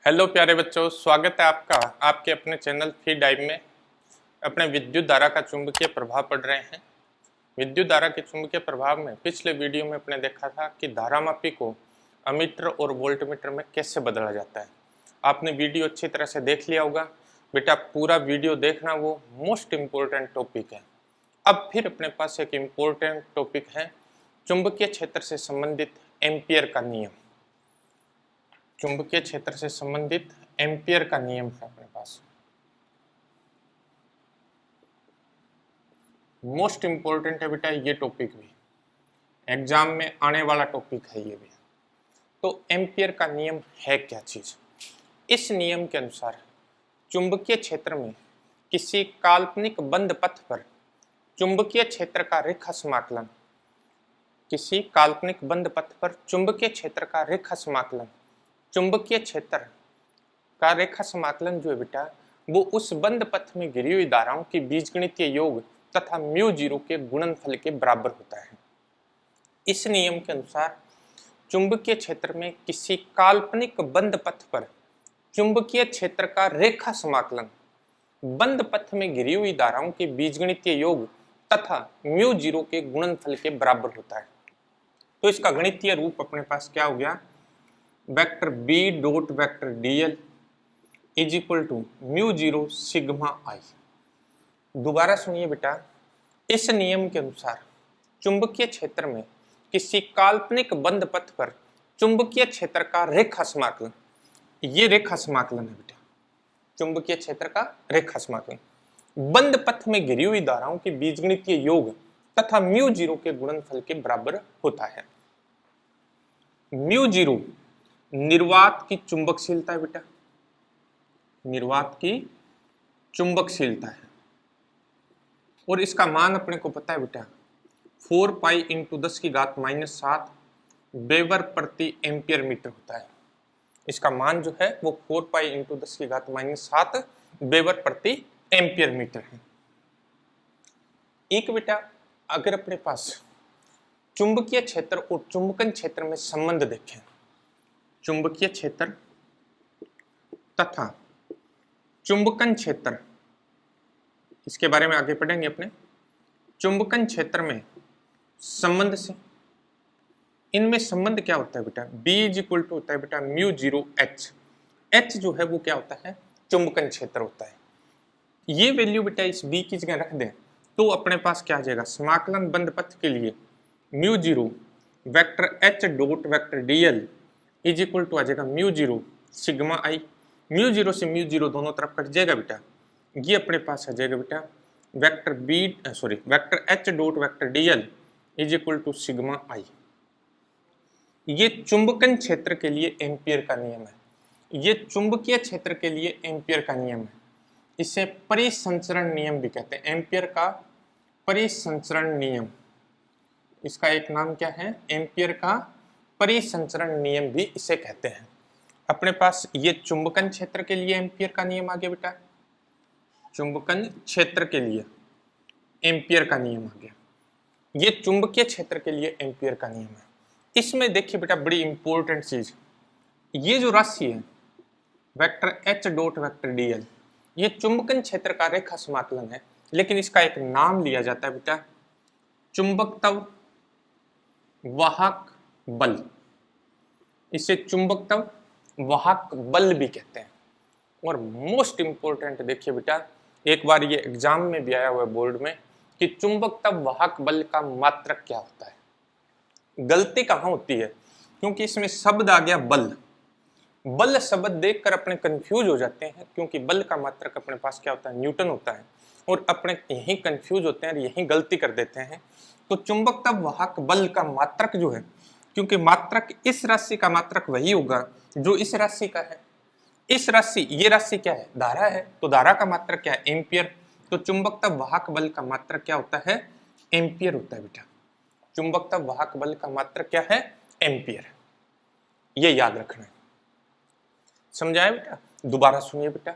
Hello प्यारे बच्चों, स्वागत है आपका आपके अपने चैनल फी डाइव में। अपने विद्युत धारा का चुंबकीय प्रभाव पढ़ रहे हैं। विद्युत धारा के चुंबकीय प्रभाव में पिछले वीडियो में अपने देखा था कि धारामापी को अमीटर और वोल्टमीटर में कैसे बदला जाता है। आपने वीडियो अच्छी तरह से देख लिया होगा। बेटा पूरा वीडियो देखना, वो मोस्ट इम्पोर्टेंट टॉपिक है। अब फिर अपने पास एक इम्पोर्टेंट टॉपिक है, चुंबकीय क्षेत्र से संबंधित एम्पियर का नियम। चुंबकीय क्षेत्र से संबंधित एम्पियर का नियम है अपने पास। मोस्ट इंपॉर्टेंट है बेटा ये टॉपिक भी, एग्जाम में आने वाला टॉपिक है ये भी। तो एम्पियर का नियम है क्या चीज? इस नियम के अनुसार चुंबकीय क्षेत्र में किसी काल्पनिक बंद पथ पर चुंबकीय क्षेत्र का रेखा समाकलन, किसी काल्पनिक बंद पथ पर चुंबकीय क्षेत्र का रेखा समाकलन, चुंबकीय क्षेत्र का रेखा समाकलन जो है बेटा, वो उस बंद पथ में गिरी हुई धाराओं की बीजगणितीय योग तथा म्यू जीरो के गुणनफल के बराबर होता है। इस नियम के अनुसार चुंबकीय क्षेत्र में किसी काल्पनिक बंद पथ पर चुंबकीय क्षेत्र का रेखा समाकलन बंद पथ में गिरी हुई धाराओं के बीजगणितीय योग तथा म्यू जीरो के गुणनफल के बराबर होता है। तो इसका गणितीय रूप अपने पास क्या हो गया? Vector B dot vector DL is equal to mu zero sigma I. दोबारा सुनिए बेटा, इस नियम के अनुसार चुंबकीय क्षेत्र में किसी काल्पनिक बंद पथ पर चुंबकीय क्षेत्र का रेखा समाकलन, ये रेखा समाकलन है बेटा, चुंबकीय क्षेत्र का रेखा समाकलन बंद पथ में गिरी हुई धाराओं के बीजगणितीय योग तथा म्यू जीरो के गुणनफल के बराबर होता है। म्यू जीरो निर्वात की चुंबकशीलता है बेटा, निर्वात की चुंबकशीलता है, और इसका मान अपने को पता है बेटा 4 पाई इंटू 10 की घात -7 वेबर प्रति एम्पियर मीटर होता है। इसका मान जो है वो 4 पाई इंटू 10 की घात -7 वेबर प्रति एम्पियर मीटर है। एक बेटा अगर अपने पास चुंबकीय क्षेत्र और चुंबकन क्षेत्र में संबंध देखें, चुंबकीय क्षेत्र तथा चुंबकन क्षेत्र, इसके बारे में आगे पढ़ेंगे अपने। चुंबकन क्षेत्र में संबंध से, इनमें संबंध क्या होता है बेटा? B इज इक्वल टू होता है बेटा म्यू जीरो एच। एच जो है वो क्या होता है? चुंबकन क्षेत्र होता है। ये वैल्यू बेटा इस B की जगह रख दें तो अपने पास क्या आ जाएगा? समाकलन बंद पथ के लिए mu zero vector H dot vector DL is equal to आ जाएगा mu zero sigma I. Mu zero से म्यू जीरो दोनों तरफ कट जाएगा बेटा, ये अपने पास आ जाएगा बेटा vector H dot vector DL is equal to sigma I. ये चुंबकन क्षेत्र के लिए एम्पियर का नियम है, ये चुंबकीय क्षेत्र के लिए एम्पियर का नियम है। इसे परिसंचरण नियम भी कहते हैं, एम्पियर का परिसंचरण नियम, इसका एक नाम क्या है? एम्पियर का परिसंचरण नियम भी इसे कहते हैं। अपने पास ये चुंबकन क्षेत्र के लिए एम्पियर का नियम आ गया बेटा, चुंबकन क्षेत्र के लिए एम्पियर का नियम आ गया। ये चुंबकीय क्षेत्र के लिए एम्पियर का नियम है। इसमें देखिए बेटा बड़ी इंपॉर्टेंट चीज, ये जो राशि है vector H dot vector DL, ये चुंबकन क्षेत्र का रेखा समाकलन है, लेकिन इसका एक नाम लिया जाता है बेटा चुंबकत्व वाहक बल। इसे चुंबकत्व वाहक बल भी कहते हैं। और मोस्ट इंपॉर्टेंट देखिए बेटा, एक बार ये एग्जाम में भी आया हुआ है बोर्ड में कि चुंबकत्व वाहक बल का मात्रक क्या होता है। गलती कहाँ होती है? क्योंकि इसमें शब्द आ गया बल, बल शब्द देखकर अपने कंफ्यूज हो जाते हैं, क्योंकि बल का मात्रक अपने पास क्या होता है? न्यूटन होता है, और अपने यही कंफ्यूज होते हैं और यही गलती कर देते हैं। तो चुंबकत्व वाहक बल का मात्रक जो है, क्योंकि मात्रक इस राशि का मात्रक वही होगा जो इस राशि का है। इस राशि, ये राशि क्या है? धारा है, तो धारा का मात्रक क्या है? एम्पियर। तो चुंबकत्व वाहक बल का मात्रक क्या होता है? एम्पियर होता है बेटा। चुंबकत्व वाहक बल का मात्रक क्या है? एम्पियर। ये याद रखना है, समझाया बेटा? दोबारा सुनिए बेटा,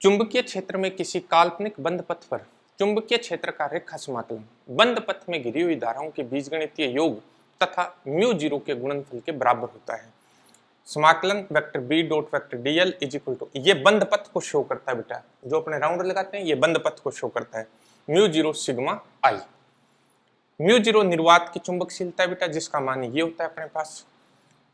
चुंबकीय क्षेत्र में किसी काल्पनिक बंद पथ पर चुंबकीय क्षेत्र का रेखा समाकलन बंद पथ में घिरी हुई धाराओं के बीजगणितीय योग तथा म्यू जीरो के गुणनफल के बराबर होता है। समाकलन vector B dot vector DL is equal to, ये बंद पथ को शो करता है बेटा, जो अपने राउंड लगाते हैं ये बंद पथ को शो करता है, mu zero sigma I. Mu zero निर्वात की चुंबकशीलता है बेटा, जिसका मान ये होता है अपने पास।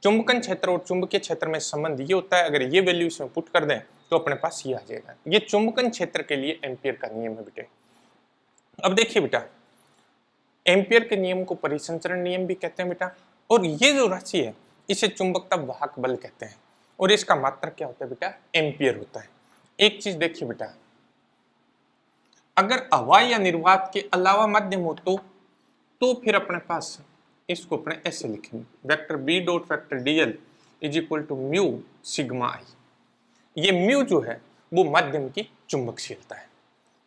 चुंबकन क्षेत्र और चुंबकीय क्षेत्र में संबंध ये होता है, अगर ये वैल्यू इसमें पुट कर दें तो अपने पास ये आ जाएगा। ये चुंबकन क्षेत्र के लिए एम्पियर का नियम है बेटे। अब देखिए बेटा, एम्पियर के नियम को परिसंचरण नियम भी कहते हैं बेटा, और ये जो राशि है इसे चुंबकता वाहक बल कहते हैं, और इसका मात्रक क्या होता है बेटा, एम्पियर होता है। एक चीज देखिए बेटा, अगर हवा या निर्वात के अलावा माध्यम हो तो फिर अपने पास इसको अपने ऐसे लिखेंगे, vector B dot vector DL is equal to mu sigma I. ये म्यू जो है वो माध्यम की चुंबकशीलता है।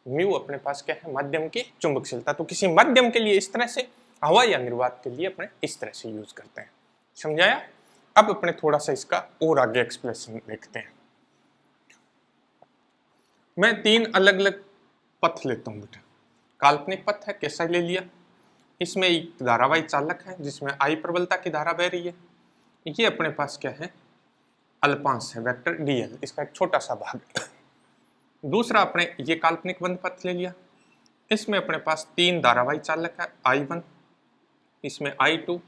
म्यू अपने पास क्या है, माध्यम की चुंबकशीलता। तो किसी माध्यम के लिए इस तरह से, हवा या निर्वात के लिए अपने इस तरह से यूज करते हैं। समझाया? अब अपने थोड़ा सा इसका और आगे एक्सप्लेनेशन देखते हैं। मैं 3 अलग अलग पथ लेता हूं बेटा। काल्पनिक पथ है, कैसा ले लिया, इसमें एक धारावाही चालक है जिसमें आई प्रबलता की धारा बह रही है। ये अपने पास क्या है, अल्पांश है वेक्टर डीएल, इसका एक छोटा सा भाग है। दूसरा अपने ये काल्पनिक बंद पथ ले लिया, इसमें अपने पास 3 धारावाही चालक है, I1, इसमें I2,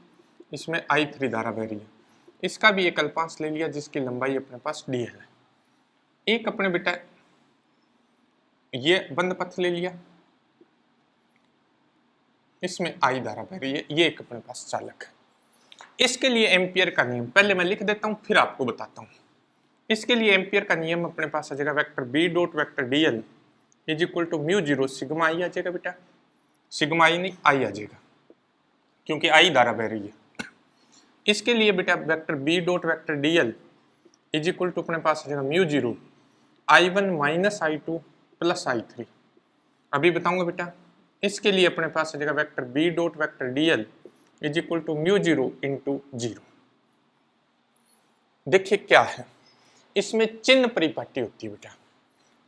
इसमें I3 धारा बह रही है। इसका भी एक अल्पांश ले लिया जिसकी लंबाई अपने पास dl है। एक अपने बेटा ये बंद पथ ले लिया, इसमें I धारा बह रही है, ये एक अपने पास चालक है। इसके लिए एम्पियर का नियम पहले मैं लिख देता हूं, फिर आपको बताता हूं। इसके लिए एम्पियर का नियम अपने पास आ जाएगा, vector B dot vector DL is equal to mu zero sigma I आ जाएगा बेटा। सिग्मा आई नहीं, आई आ जाएगा, क्योंकि आई धारा बह रही है। इसके लिए बेटा vector B dot vector DL is equal to अपने पास आ जाएगा mu zero I1 minus I2 plus I3। अभी बताऊंगा बेटा। इसके लिए अपने पास आ जाएगा vector B dot vector DL is equal to mu zero into zero. देखिए क्या है, इसमें चिन्ह परिपाटी होती है बेटा।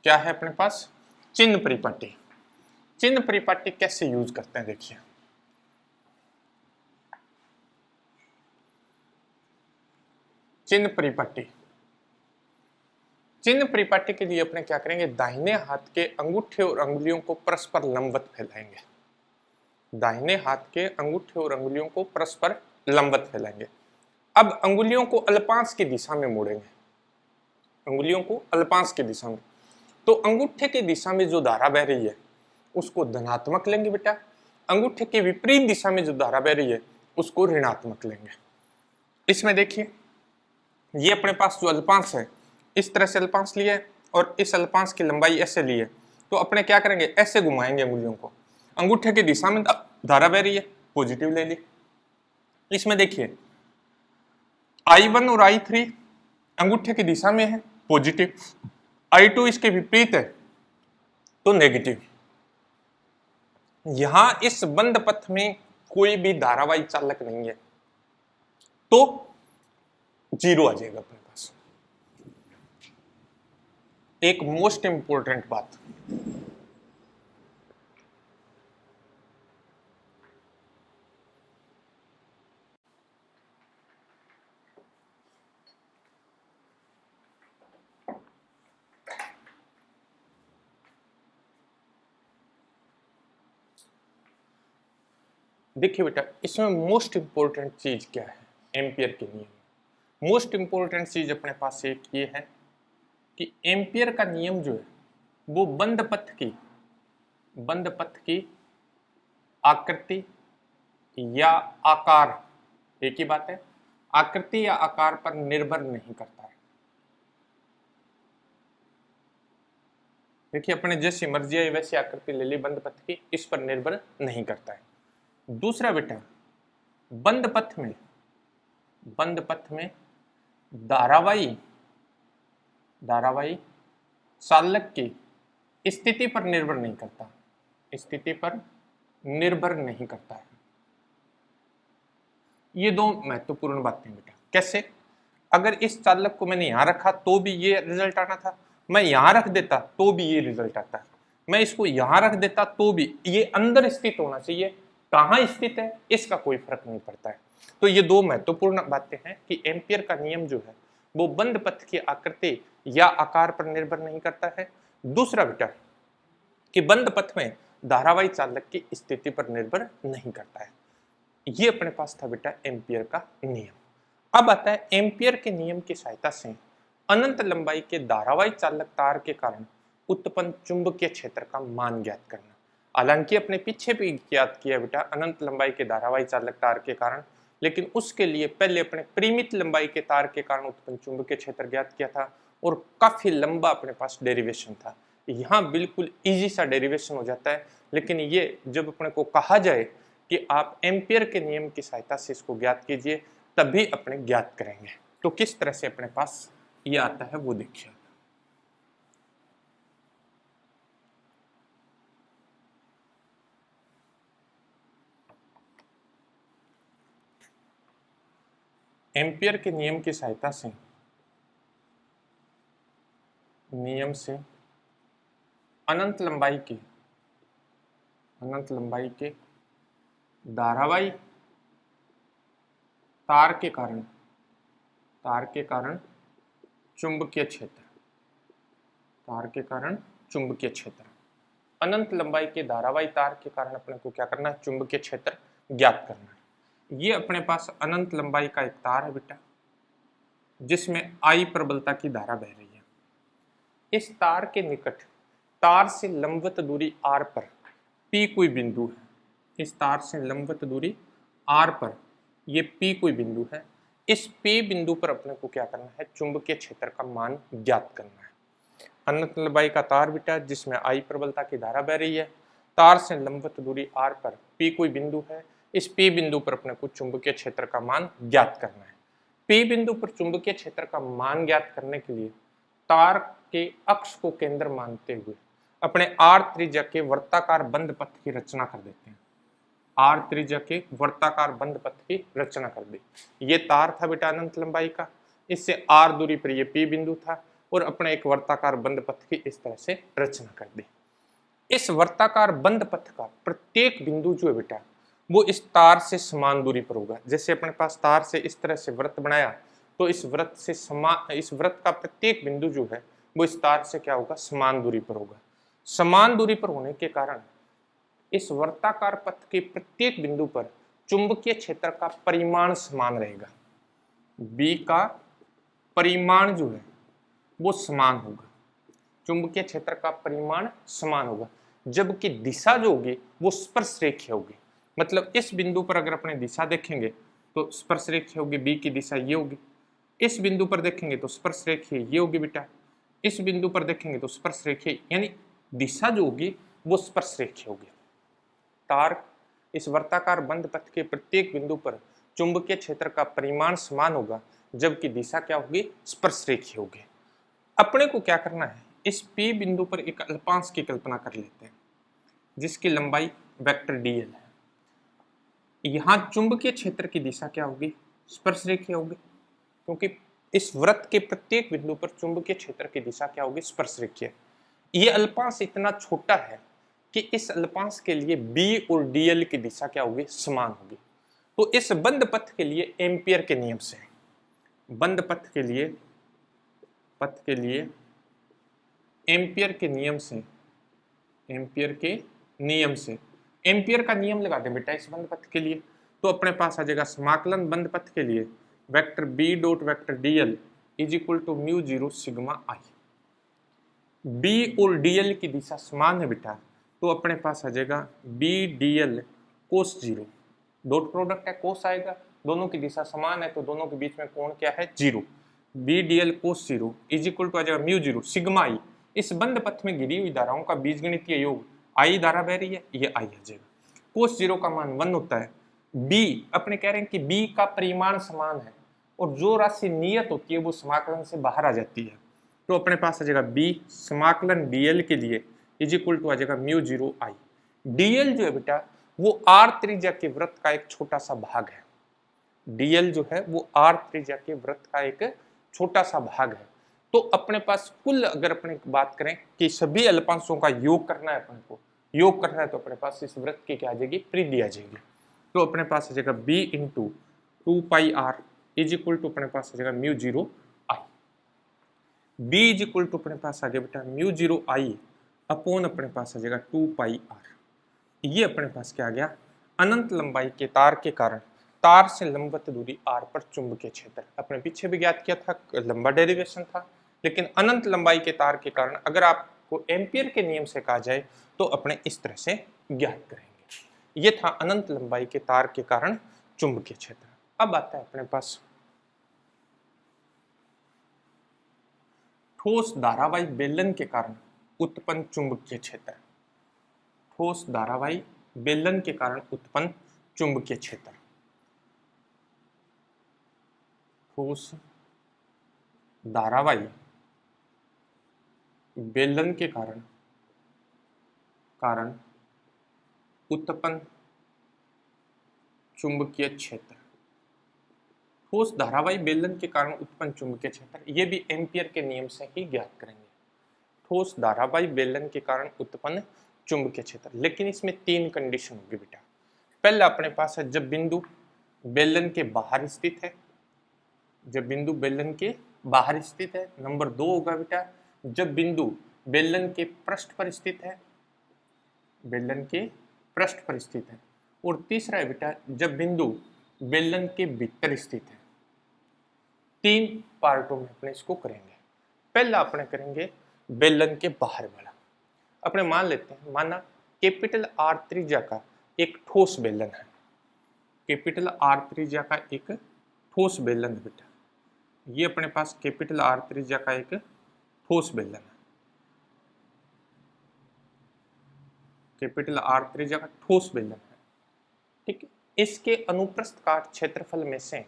क्या है अपने पास, चिन्ह परिपाटी। चिन्ह परिपाटी कैसे यूज करते हैं देखिए, चिन्ह परिपाटी। चिन्ह परिपाटी के लिए अपने क्या करेंगे, दाहिने हाथ के अंगूठे और अंगुलियों को परस्पर लंबवत फैलाएंगे। दाहिने हाथ के अंगूठे और अंगुलियों को परस्पर लंबवत फैलाएंगे। अब अंगुलियों को अल्पांश की दिशा में मोड़ेंगे, अंगुलियों को अल्पांश की दिशा में। तो अंगूठे की दिशा में जो धारा बह रही है उसको धनात्मक लेंगे बेटा, अंगूठे के विपरीत दिशा में जो धारा बह रही है उसको ऋणात्मक लेंगे। इसमें देखिए, ये अपने पास जो अल्पांश है इस तरह से अल्पांश लिया है और इस अल्पांश की लंबाई ऐसे ली है, तो अपने क्या करेंगे, ऐसे घुमाएंगे अंगुलियों को। अंगूठे की दिशा में धारा बह रही है, पॉजिटिव ले ली। इसमें देखिए I1 और I3 अंगूठे की दिशा में है, पॉजिटिव। I2 इसके विपरीत है तो नेगेटिव। यहां इस बंद पथ में कोई भी धारावाही चालक नहीं है तो जीरो आ जाएगा अपने पास। एक मोस्ट इंपोर्टेंट बात, देखिए बेटा, इसमें मोस्ट इंपोर्टेंट चीज क्या है, एम्पियर के नियम। मोस्ट इंपोर्टेंट चीज अपने पास एक ये है कि एम्पियर का नियम जो है वो बंद पथ की आकृति या आकार, एक ही बात है, आकृति या आकार पर निर्भर नहीं करता है। देखिए, अपने जैसी मर्जी है वैसी आकृति ले ली बंद पथ की, इस पर निर्भर नहीं करता है। दूसरा बेटा, बंद पथ में धारावाही चालक की स्थिति पर निर्भर नहीं करता, स्थिति पर निर्भर नहीं करता है। ये 2 महत्वपूर्ण बातें बेटा। कैसे, अगर इस चालक को मैंने यहां रखा तो भी ये रिजल्ट आना था, मैं यहां रख देता तो भी ये रिजल्ट आता है, मैं इसको यहां रख देता तो भी ये अंदर स्थित होना चाहिए, कहां स्थित है इसका कोई फर्क नहीं पड़ता है। तो ये 2 महत्वपूर्ण बातें हैं कि एम्पियर का नियम जो है वो बंद पथ की आकृति या आकार पर निर्भर नहीं करता है। दूसरा बेटा कि बंद पथ में धारावाही चालक की स्थिति पर निर्भर नहीं करता है। ये अपने पास था बेटा एम्पियर का नियम। अब आता है एम्पियर के नियम की सहायता से अनंत लंबाई के धारावाही चालक तार के कारण उत्पन्न चुंबकीय क्षेत्र का मान ज्ञात करना। हालांकि अपने पीछे भी ज्ञात किया बेटा अनंत लंबाई के धारावाही चालक तार के कारण, लेकिन उसके लिए पहले अपने परिमित लंबाई के तार के कारण उत्पन्न चुंबकीय क्षेत्र ज्ञात किया था और काफी लंबा अपने पास डेरिवेशन था। यहाँ बिल्कुल इजी सा डेरिवेशन हो जाता है, लेकिन ये जब अपने को कहा जाए कि आप एम्पियर के नियम की सहायता से इसको ज्ञात कीजिए तभी अपने ज्ञात करेंगे। तो किस तरह से अपने पास ये आता है वो देखिए। एम्पियर के नियम की सहायता से अनंत लंबाई के धारावाही तार के कारण चुंबकीय क्षेत्र अनंत लंबाई के धारावाही तार के कारण अपने को क्या करना है, चुंबकीय क्षेत्र ज्ञात करना है। ये अपने पास अनंत लंबाई का एक तार है बेटा जिसमें I प्रबलता की धारा बह रही है। इस तार के निकट तार से लंबवत दूरी R पर P कोई बिंदु है। इस तार से लंबवत दूरी R पर ये P कोई बिंदु है। इस P बिंदु पर अपने को क्या करना है, चुंबकीय क्षेत्र का मान ज्ञात करना है। अनंत लंबाई का तार बेटा जिसमें I प्रबलता की धारा बह रही है, तार से लंबवत दूरी R पर P कोई बिंदु है। इस P बिंदु पर अपने को चुंबकीय क्षेत्र का मान ज्ञात करना है। P बिंदु पर चुंबकीय क्षेत्र का मान ज्ञात करने के लिए तार के अक्ष को केंद्र मानते हुए अपने R त्रिज्या के वर्ताकार बंद पथ की रचना कर देते हैं। R त्रिज्या के वर्ताकार बंद पथ की रचना कर दी। ये तार था बेटा अनंत लंबाई का, इससे R दूरी पर ये P बिंदु था और अपने एक वर्ताकार बंद पथ की इस तरह से रचना कर दी। इस वर्ताकार बंद पथ का प्रत्येक बिंदु जो है बेटा वो इस तार से समान दूरी पर होगा। जैसे अपने पास तार से इस तरह से वृत्त बनाया तो इस वृत्त का प्रत्येक बिंदु जो है वो इस तार से क्या होगा, समान दूरी पर होगा। समान दूरी पर होने के कारण इस वर्ताकार पथ के प्रत्येक बिंदु पर चुंबकीय क्षेत्र का परिमाण समान रहेगा। B का परिमाण जो है वो समान होगा, चुंबकीय क्षेत्र का परिमाण समान होगा, जबकि दिशा जो होगी वो स्पर्श रेखीय होगी। मतलब इस बिंदु पर अगर अपने दिशा देखेंगे तो स्पर्श रेखीय होगी, B की दिशा ये होगी। इस बिंदु पर देखेंगे तो स्पर्श रेखीय ये होगी बेटा। इस बिंदु पर देखेंगे तो स्पर्श रेखीय, यानी दिशा जो होगी वो स्पर्श रेखीय होगी। तार इस वर्ताकार बंद पथ के प्रत्येक बिंदु पर चुंबकीय क्षेत्र का परिमाण समान होगा, जबकि दिशा क्या होगी, स्पर्श रेखीय होगी। अपने को क्या करना है, इस P बिंदु पर एक अल्पांश की कल्पना कर लेते हैं जिसकी लंबाई वेक्टर dl है। यहाँ चुंबकीय क्षेत्र की दिशा क्या होगी, स्पर्श रेखीय होगी, क्योंकि इस वृत्त के प्रत्येक बिंदु पर चुंबकीय क्षेत्र की दिशा क्या होगी, स्पर्श रेखीय। ये अल्पांश इतना छोटा है कि इस अल्पांश के लिए B और dl की दिशा क्या होगी, समान होगी। तो इस बंद पथ के लिए एम्पियर के नियम से, बंद पथ के लिए एम्पियर के एम्पियर का नियम लगा दे बेटा इस बंद पथ के लिए। तो अपने पास आ जाएगा समाकलन बंद पथ के लिए vector B dot vector dl is equal to mu 0 sigma I। B और dl की दिशा समान है बेटा, तो अपने पास आ जाएगा B dl cos 0, dot product है कोस आएगा, दोनों की दिशा समान है तो दोनों के बीच में कोण क्या है, 0। B dl cos 0 is equal to आ जाएगा म्यू 0 सिग्मा I। इस बंद पथ में गिरी हुई धाराओं का बीजगणितीय योग, I धारा बह रही है, ये I आ जाएगा। कोस 0 का मान 1 होता है। B अपने कह रहे हैं कि B का परिमाण समान है और जो राशि नियत होती है वो समाकलन से बाहर आ जाती है, तो अपने पास आ जाएगा B समाकलन dl के लिए इज इक्वल टू आ जाएगा म्यू 0 I। dl जो है बेटा वो R त्रिज्या के वृत्त का एक छोटा सा भाग है। dl जो है वो R त्रिज्या के वृत्त का एक छोटा सा भाग है। तो अपने पास कुल अगर अपने बात करें कि सभी अल्पांशों का योग करना है, अपने को योग करना है, तो अपने पास इस वृत्त की क्या आ जाएगी, परिधि आ जाएगी। तो अपने पास आ जाएगा B into 2 pi R is equal to अपने पास आ जाएगा mu 0 I। B is equal to अपने पास आ गया बेटा म्यू जीरो आई अपॉन अपने पास आ जाएगा 2πr। ये अपने पास क्या आ गया, अनंत लंबाई के तार के कारण तार से लंबवत दूरी r पर चुंबकीय क्षेत्र। अपने पीछे भी ज्ञात किया था, लंबा डेरिवेशन था, लेकिन अनंत लंबाई के तार के कारण अगर आपको एम्पियर के नियम से कहा जाए तो अपने इस तरह से ज्ञात करेंगे। ये था अनंत लंबाई के तार के कारण चुंबकीय क्षेत्र। अब आता है अपने पास ठोस धारावाही बेलन के कारण उत्पन्न चुंबकीय क्षेत्र। ठोस धारावाही बेलन के कारण उत्पन्न चुंबकीय क्षेत्र। ठोस धारावाही बेलन के कारण उत्पन्न चुंबकीय क्षेत्र। ठोस धारावाही बेलन के कारण उत्पन्न चुंबकीय क्षेत्र, ये भी एम्पियर के नियम से ही ज्ञात करेंगे। ठोस धारावाही बेलन के कारण उत्पन्न चुंबकीय क्षेत्र, लेकिन इसमें 3 कंडीशन होगी बेटा। पहला अपने पास है जब बिंदु बेलन के बाहर स्थित है, जब बिंदु बेलन के बाहर स्थित है। नंबर 2 होगा बेटा जब बिंदु बेलन के पृष्ठ पर स्थित है, बेलन के पृष्ठ पर स्थित है। और तीसरा है बेटा जब बिंदु बेलन के भीतर स्थित है। 3 पार्टों में अपने इसको करेंगे। पहला अपने करेंगे बेलन के बाहर वाला। अपने मान लेते हैं, माना कैपिटल R त्रिज्या का एक ठोस बेलन है। कैपिटल R त्रिज्या का एक ठोस बेलन है बेटा। ये अपने पास कैपिटल R त्रिज्या का एक ठोस बेलन है। कैपिटल R त्रिज्या का ठोस बेलन है, ठीक है। इसके अनुप्रस्थ काट क्षेत्रफल में से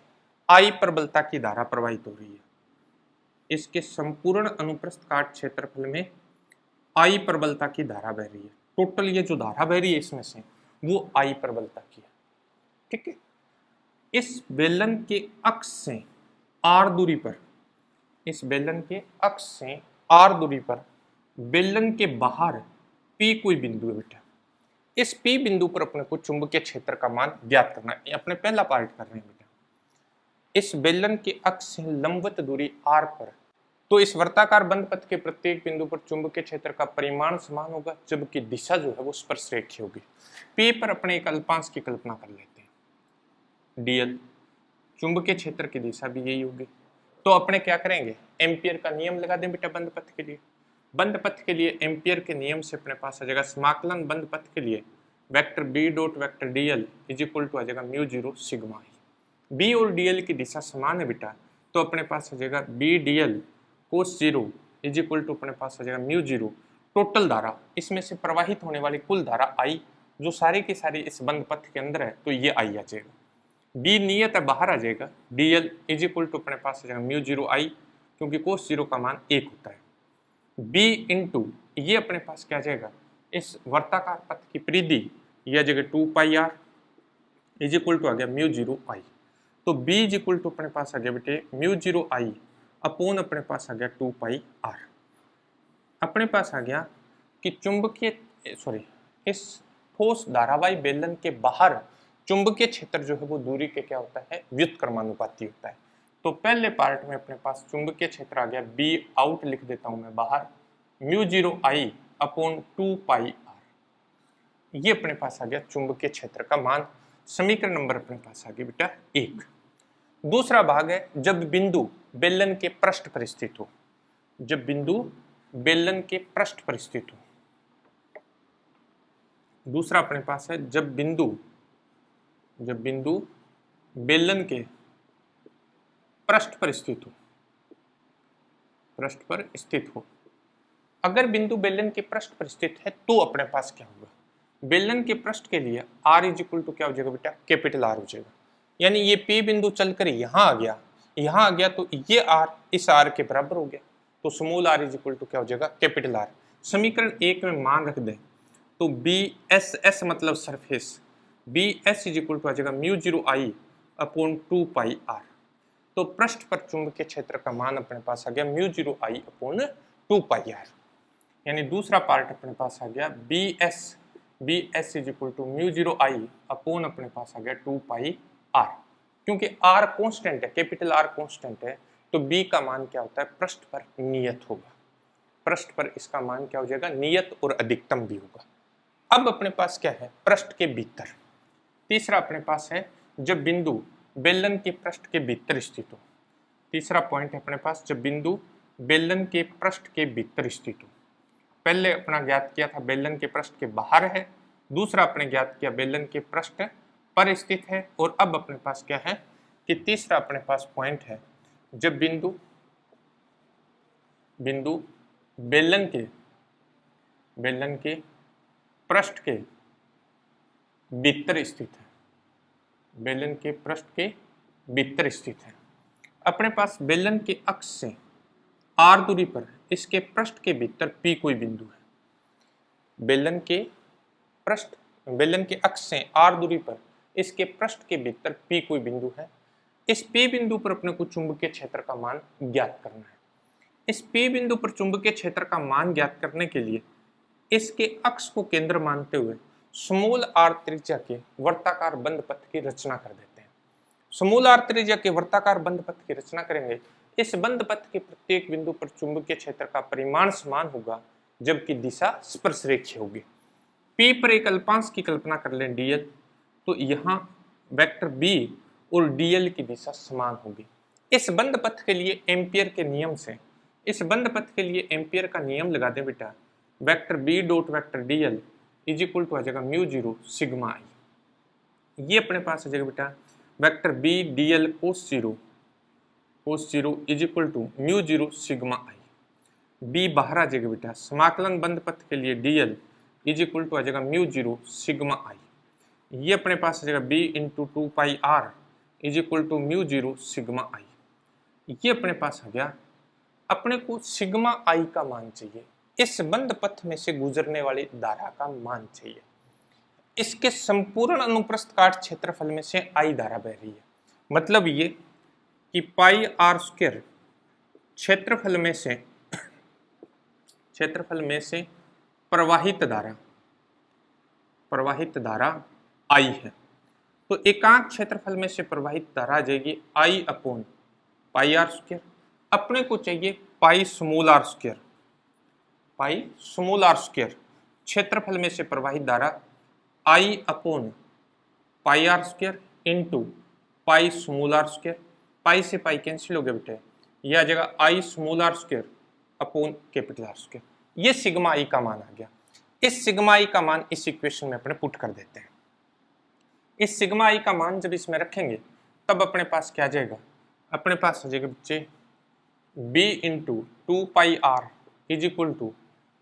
I प्रबलता की धारा प्रवाहित हो रही है। इसके संपूर्ण अनुप्रस्थ काट क्षेत्रफल में I प्रबलता की धारा बह रही है। टोटल ये जो धारा बह रही है इसमें से वो I प्रबलता की है, ठीक है। इस बेलन के अक्ष से R दूरी पर, इस बेलन के अक्ष से R दूरी पर बेलन के बाहर P कोई बिंदु है बेटा। इस P बिंदु पर अपने को चुंबकीय क्षेत्र का मान ज्ञात करना है। अपने पहला पार्ट कर रहे हैं बेटा। इस बेलन के अक्ष से लंबवत दूरी R पर, तो इस वर्ताकार बंद पथ के प्रत्येक बिंदु पर चुंबकीय क्षेत्र का परिमाण समान होगा, जबकि दिशा जो है वो स्पर्शरेखीय होगी। P पर अपने एक अल्पांश की कल्पना कर लेते हैं, dl। चुंबकीय क्षेत्र की दिशा भी यही होगी। तो अपने क्या करेंगे, एम्पियर का नियम लगा दें बेटा बंद पथ के लिए। बंद पथ के लिए एम्पियर के नियम से अपने पास आ जाएगा समाकलन बंद पथ के लिए vector b dot vector dl is equal to आ जाएगा mu zero sigma i। b और dl की दिशा समान है बेटा, तो अपने पास आ जाएगा b dl cos zero is equal to अपने पास आ जाएगा म्यू जीरो टोटल धारा, इसमें से प्रवाहित होने वाली कुल धारा I जो सारी की सारी इस बंद पथ के अंदर है, तो ये I आ जाएगा। b नियत है बाहर आ जाएगा, dl इज इक्वल टू अपने पास आ जाएगा म्यू जीरो I, क्योंकि कोस जीरो का मान 1 होता है। b इंटू ये अपने पास क्या आ जाएगा, इस वर्ताकार पथ की परिधि यह जगह 2πr इज इक्वल टू आ गया म्यू जीरो I। तो b इज इक्वल टू अपने पास आ गया बेटे म्यू जीरो I अपोन अपने पास आ गया 2πr। अपने पास आ गया कि चुंबकीय इस ठोस धारावाही बेलन के बाहर चुंबकीय क्षेत्र जो है वो दूरी के क्या होता है, व्युत्क्रमानुपाती होता है। तो पहले पार्ट में अपने पास चुंबकीय क्षेत्र आ गया b आउट लिख देता हूं मैं बाहर, mu zero I upon 2πr। ये अपने पास आ गया चुंबकीय क्षेत्र का मान। समीकरण नंबर अपने पास आ गया बेटा 1। दूसरा भाग है जब बिंदु बेलन के पृष्ठ पर स्थित हो, जब बिंदु बेलन के पृष्ठ पर स्थित हो। दूसरा अपने पास है जब बिंदु बेलन के पृष्ठ पर स्थित हो, पृष्ठ पर स्थित हो। अगर बिंदु बेलन के पृष्ठ पर स्थित है तो अपने पास क्या होगा, बेलन के पृष्ठ के लिए r इज इक्वल टू क्या हो जाएगा बेटा, कैपिटल R हो जाएगा। यानी ये P बिंदु चलकर यहाँ आ गया तो ये R इस R के बराबर हो गया, तो small r is equal to क्या हो जाएगा, कैपिटल R। समीकरण 1 में मान रख दें तो BSS मतलब surface, BS is equal to आ जाएगा mu zero I upon 2πr। तो पृष्ठ पर चुंबकीय क्षेत्र का मान अपने पास आ गया mu zero I upon 2πr। यानी दूसरा पार्ट अपने पास आ गया BS is equal to mu zero I upon अपने पास आ गया 2πr। क्योंकि R कांस्टेंट है, कैपिटल R कांस्टेंट है, तो बी का मान क्या होता है, पृष्ठ पर नियत होगा। पृष्ठ पर इसका मान क्या हो जाएगा, नियत और अधिकतम भी होगा। अब अपने पास क्या है, पृष्ठ के भीतर। तीसरा अपने पास है जब बिंदु बेलन के पृष्ठ के भीतर स्थित हो। तीसरा पॉइंट है अपने पास जब बिंदु बेलन के पृष्ठ के भीतर स्थित हो। पहले अपना ज्ञात किया था बेलन के पृष्ठ के बाहर है, दूसरा अपने ज्ञात किया बेलन के पृष्ठ पर स्थित है, और अब अपने पास क्या है कि तीसरा अपने पास पॉइंट है जब बिंदु बेलन के पृष्ठ के भीतर स्थित है। बेलन के पृष्ठ के भीतर स्थित है। अपने पास बेलन के अक्ष से r दूरी पर इसके पृष्ठ के भीतर P कोई बिंदु है। बेलन के अक्ष से r दूरी पर इसके पृष्ठ के भीतर P कोई बिंदु है। इस P बिंदु पर अपने को चुंबकीय क्षेत्र का मान ज्ञात करना है। इस P बिंदु पर चुंबकीय क्षेत्र का मान ज्ञात करने के लिए इसके अक्ष को केंद्र मानते हुए समूल r त्रिज्या के वर्ताकार बंद पथ की रचना कर देते हैं। समूल r त्रिज्या के वर्ताकार बंद पथ की रचना करेंगे। इस बंद पथ के प्रत्येक बिंदु पर चुंबकीय क्षेत्र का परिमाण समान होगा, जबकि दिशा स्पर्श रेखीय होगी। P पर एक अल्पांश की कल्पना कर लें dl, तो यहाँ वेक्टर B और dl की दिशा समान होगी। इस बंद पथ के लिए एम्पियर के नियम से इस बंद पथ के लिए एम्पियर का नियम लगा दें बेटा। Vector B dot vector dl is equal to आ जाएगा म्यू जीरो सिग्मा आई। ये अपने पास आ जाएगा बेटा vector B dl cos zero is equal to mu zero sigma I. B बाहर आ जाएगा बेटा, समाकलन बंद पथ के लिए dl इज इक्वल टू आ जाएगा म्यू जीरो सिग्मा आई। ये अपने पास आ जाएगा B into two pi are is equal to mu zero sigma I. ये अपने पास आ गया। अपने को सिग्मा आई का मान चाहिए, इस बंद पथ में से गुजरने वाली धारा का मान चाहिए। इसके संपूर्ण अनुप्रस्थ काट क्षेत्रफल में से आई धारा बह रही है। मतलब ये कि पाई आर स्क्वायर क्षेत्रफल में से प्रवाहित धारा आई है। तो एकांक क्षेत्रफल में से प्रवाहित धारा आ जाएगी आई अपॉन पाई आर स्क्वायर। अपने को चाहिए पाई स्मॉल आर स्क्वायर। क्षेत्रफल में से प्रवाहित धारा I upon pi R square into pi small R square. Pi से पाई कैंसिल हो गया बेटे, यह आ जाएगा I small R square upon capital R square. ये सिग्मा आई का मान आ गया। इस सिग्मा आई का मान इस इक्वेशन में अपने पुट कर देते हैं। इस सिग्मा आई का मान जब इसमें रखेंगे तब अपने पास क्या आ जाएगा, अपने पास आ जाएगा बच्चे b into two pi are is equal to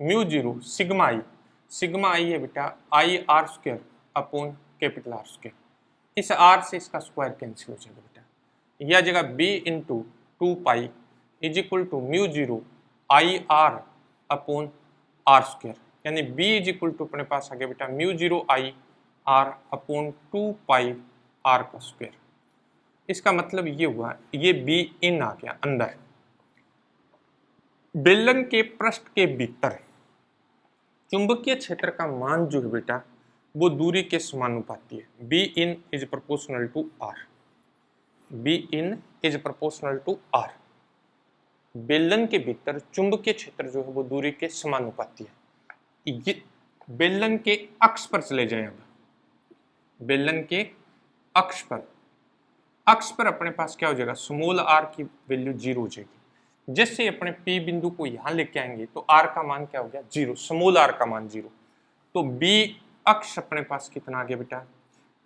mu zero sigma i है बेटा I r square upon capital R square. इस r से इसका स्क्वायर कैंसिल हो जाएगा बेटा। यह आ जाएगा b into two pi is equal to mu zero I R upon R square, यानी b इज इक्वल टू अपने पास आ गया बेटा mu zero I R upon two pi R का स्क्वायर। इसका मतलब ये हुआ, ये b इन आ गया अंदर। बेलन के पृष्ठ के भीतर चुंबकीय क्षेत्र का मान जो है बेटा वो दूरी के समानुपाती है। B in is proportional to R. B in is proportional to R. बेलन के भीतर चुंबकीय क्षेत्र जो है वो दूरी के समानुपाती है। ये बेलन के अक्ष पर चले जाए। अब बेलन के अक्ष पर अपने पास क्या हो जाएगा, स्मॉल आर की वैल्यू 0 हो जाएगी। जैसे अपने P बिंदु को यहां लेके आएंगे तो R का मान क्या हो गया, 0, स्मॉल r का मान 0। तो B अक्ष अपने पास कितना आ गया बेटा,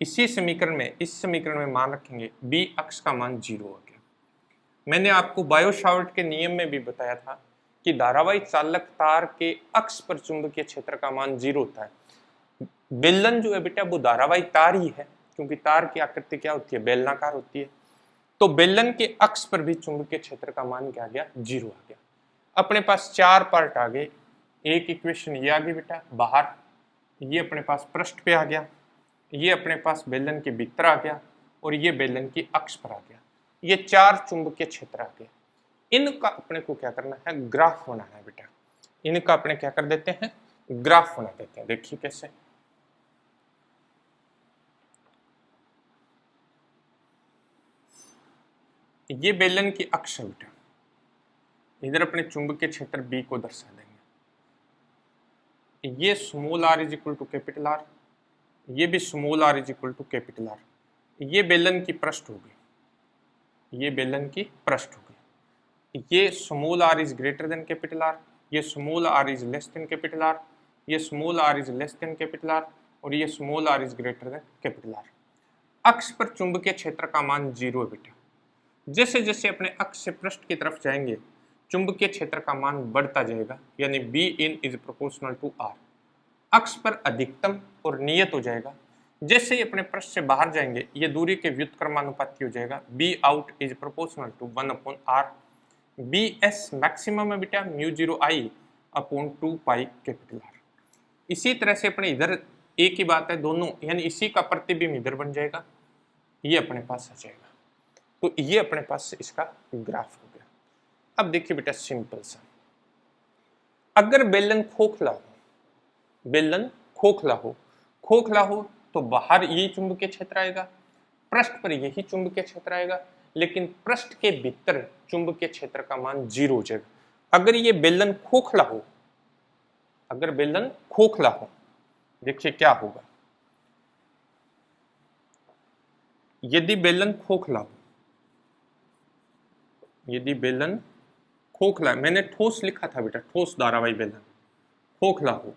इस समीकरण में मान रखेंगे B अक्ष का मान 0 हो गया। मैंने आपको बायो-सावर्ट के नियम में भी बताया था कि धारावाही चालक तार के अक्ष पर चुंबकीय क्षेत्र का मान 0 होता है। बेलन जो है बेटा वो धारावाही तार ही है, क्योंकि तार की आकृति क्या होती है, बेलनाकार होती है। तो बेलन के अक्ष पर भी चुंबकीय क्षेत्र का मान क्या आ गया, 0 आ गया। अपने पास 4 पार्ट आ गए। एक इक्वेशन ये आ गई बेटा बाहर, ये अपने पास पृष्ठ पे आ गया, ये अपने पास बेलन के भीतर आ गया, और ये बेलन की अक्ष पर आ गया। ये 4 चुंबकीय क्षेत्र आ गए। इनका अपने को क्या करना है, ग्राफ बनाना है बेटा। इनका अपने क्या कर देते हैं, ग्राफ बना देते हैं। देखिए कैसे, ये बेलन की अक्ष है बेटा, इधर अपने चुंबकीय क्षेत्र B को दर्शा देंगे। ये small r is equal to capital R, ये भी small r is equal to capital R। ये बेलन की पृष्ठ होगी, ये बेलन की पृष्ठ होगी। ये small r is greater than capital R, ये small r is less than capital R, ये small r is less than capital R, और ये small r is greater than capital R। अक्ष पर चुंबकीय क्षेत्र का मान 0 है बेटा। जैसे जैसे अपने अक्ष से पृष्ठ की तरफ जाएंगे चुंबकीय क्षेत्र का मान बढ़ता जाएगा, यानी B in is proportional to R. अक्ष पर अधिकतम और नियत हो जाएगा। जैसे ही अपने पृष्ठ से बाहर जाएंगे ये दूरी के व्युत्क्रमानुपाती हो जाएगा, B out is proportional to 1/r। B S maximum है बेटा μ0I upon 2 pi capital R। इसी तरह से अपने इधर एक ही बात है दोनों, यानी इसी का प्रतिबिंब इधर बन जाएगा, ये अपने पास आ जाएगा। तो ये अपने पास इसका ग्राफ हो गया। अब देखिए बेटा सिंपल सा, अगर बेलन खोखला हो, बेलन खोखला हो तो बाहर यही चुंबकीय क्षेत्र आएगा, पृष्ठ पर यही चुंबकीय क्षेत्र आएगा, लेकिन पृष्ठ के भीतर चुंबकीय क्षेत्र का मान 0 हो जाएगा। अगर ये बेलन खोखला हो, अगर बेलन खोखला हो, देखिए क्या होगा। यदि बेलन खोखला हो, यदि बेलन खोखला, मैंने ठोस लिखा था बेटा, ठोस धारावाही बेलन, खोखला हो,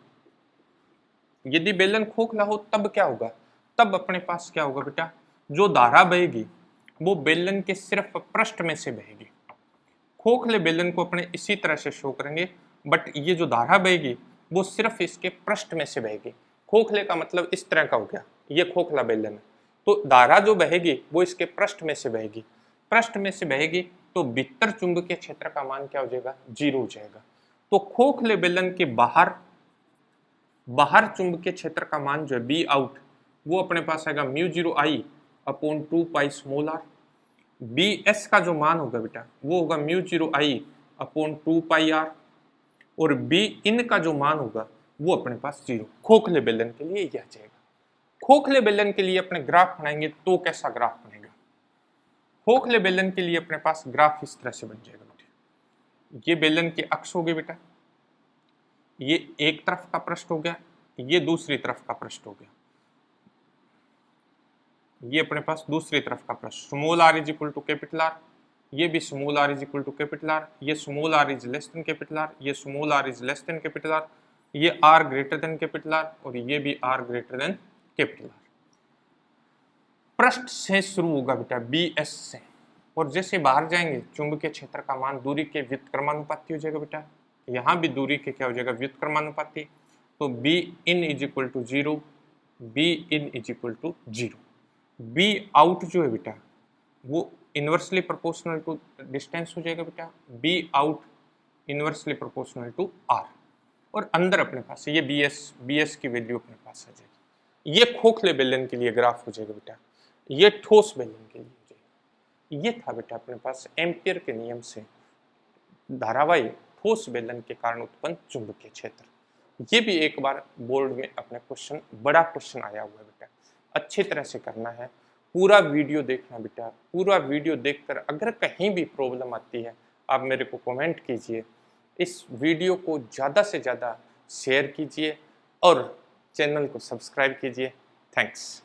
यदि बेलन खोखला हो तब क्या होगा, तब अपने पास क्या होगा बेटा, जो धारा बहेगी वो बेलन के सिर्फ पृष्ठ में से बहेगी। खोखले बेलन को अपने इसी तरह से शो करेंगे, बट ये जो धारा बहेगी वो सिर्फ इसके पृष्ठ में से बहेगी। खोखले का मतलब इस तरह का हो गया, ये खोखला बेलन है, तो धारा जो बहेगी वो इसके पृष्ठ में से बहेगी, पृष्ठ में से बहेगी तो भीतर चुंबकीय क्षेत्र का मान क्या हो जाएगा, 0 हो जाएगा। तो खोखले बेलन के बाहर चुंबकीय क्षेत्र का मान जो है बी आउट, वो अपने पास आएगा μ0I upon 2 pi small r। B S का जो मान होगा बेटा वो होगा μ0I अपॉन 2 पाई r, और बी इन का जो मान होगा वो अपने पास 0। खोखले बेलन के लिए यह आ जाएगा। खोखले बेलन के लिए अपने ग्राफ बनाएंगे तो कैसा ग्राफ बनेगा, खोखले बेलन के लिए अपने पास ग्राफ इस तरह से बन जाएगा बेटा। ये बेलन के अक्ष हो गए बेटा, ये एक तरफ का पृष्ठ हो गया, ये दूसरी तरफ का पृष्ठ हो गया, ये अपने पास दूसरी तरफ का पृष्ठ, small r is equal to capital R, ये भी small r is equal to capital R, ये small r is less than capital R, ये small r is less than capital R, ये r greater than capital R, और ये भी r greater than capital R। पृष्ठ से शुरू होगा बेटा BS से, और जैसे बाहर जाएंगे चुंबकीय क्षेत्र का मान दूरी के व्युत्क्रमानुपाती हो जाएगा बेटा। यहाँ भी दूरी के क्या हो जाएगा, व्युत्क्रमानुपाती। तो B in is equal to 0, B in is equal to 0। B out जो है बेटा वो इनवर्सली प्रोपोर्शनल टू डिस्टेंस हो जाएगा बेटा, B out inversely proportional to R, और अंदर अपने पास ये BS की वैल्यू अपने पास आ जाएगी। ये खोखले बेलन के लिए ग्राफ हो जाएगा बेटा, ये ठोस बेलन के लिए हो जाएगा। ये था बेटा अपने पास एम्पियर के नियम से धारावाही ठोस बेलन के कारण उत्पन्न चुंबकीय क्षेत्र। ये भी एक बार बोर्ड में अपने क्वेश्चन, बड़ा क्वेश्चन आया हुआ है बेटा, अच्छी तरह से करना है, पूरा वीडियो देखना बेटा। पूरा वीडियो देखकर अगर कहीं भी प्रॉब्लम आती है आप मेरे को कमेंट कीजिए, इस वीडियो को ज़्यादा से ज़्यादा शेयर कीजिए और चैनल को सब्सक्राइब कीजिए। थैंक्स।